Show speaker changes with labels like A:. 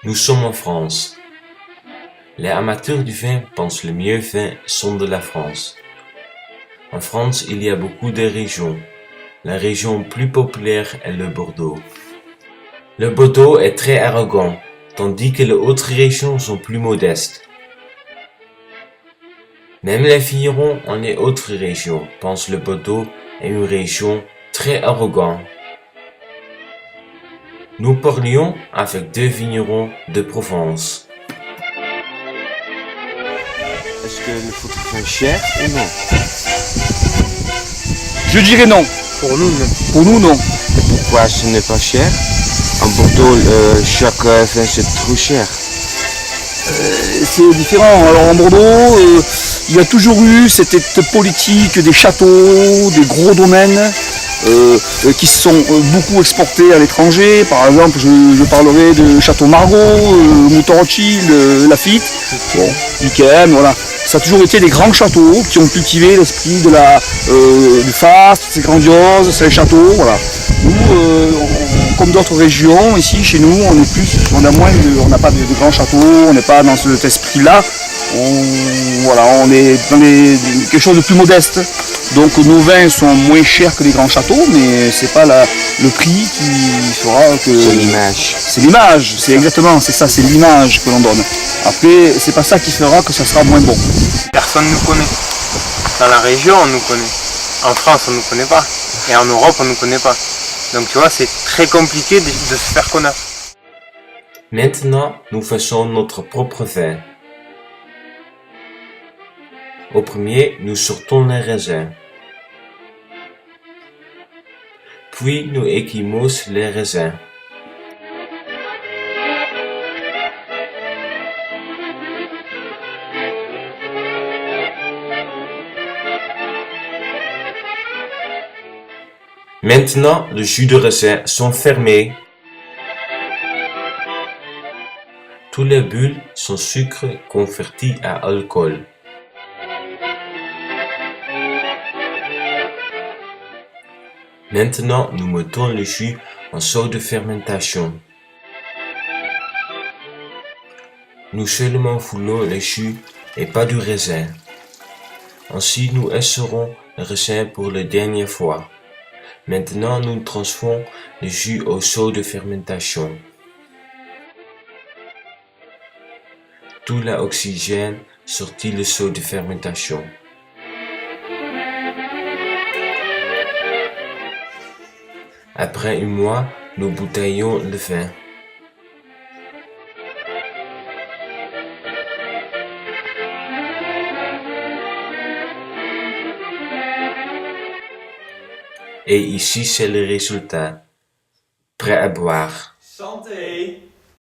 A: Nous sommes en France. Les amateurs du vin pensent le meilleur vin sont de la France. En France, il y a beaucoup de régions. La région plus populaire est le Bordeaux. Le Bordeaux est très arrogant, tandis que les autres régions sont plus modestes. Même les vignerons en les autres régions pensent le Bordeaux est une région très arrogante. Nous parlions avec deux vignerons de Provence.
B: Est-ce que le photographe est cher ou non?
C: Je dirais non.
B: Pour nous, non.
C: Pour nous, non.
B: Et pourquoi ce n'est pas cher? En Bordeaux, chaque vin c'est trop cher.
C: C'est différent. Alors en Bordeaux, il y a toujours eu cette politique des châteaux, des gros domaines qui se sont beaucoup exportés à l'étranger. Par exemple, je parlerai de Château Margaux, Mouton Rothschild, Lafite, bon, Iquem, voilà. Ça a toujours été des grands châteaux qui ont cultivé l'esprit de du faste, c'est grandiose, c'est les châteaux, voilà. Nous, comme d'autres régions, ici chez nous, on n'a pas de grands châteaux, on n'est pas dans cet esprit-là. On est dans quelque chose de plus modeste. Donc nos vins sont moins chers que les grands châteaux, mais c'est pas le prix qui fera que.
B: C'est l'image.
C: C'est l'image, c'est exactement, c'est ça, c'est l'image que l'on donne. Après, c'est pas ça qui fera que ça sera moins bon.
D: Personne ne nous connaît. Dans la région, on nous connaît. En France, on ne nous connaît pas. Et en Europe, on ne nous connaît pas. Donc tu vois, c'est très compliqué de se faire connaître.
A: Maintenant, nous faisons notre propre vin. Au premier, nous sortons les raisins. Puis nous équimons les raisins. Maintenant, les jus de raisin sont fermés. Tous les bulles sont sucre converti à alcool. Maintenant, nous mettons le jus en seau de fermentation. Nous seulement voulons le jus et pas du raisin. Ainsi, nous esserons le raisin pour la dernière fois. Maintenant, nous transformons le jus au seau de fermentation. Tout l'oxygène sortit le seau de fermentation. Après un mois, nous bouteillons le vin. Et ici c'est le résultat. Prêt à boire.
E: Santé!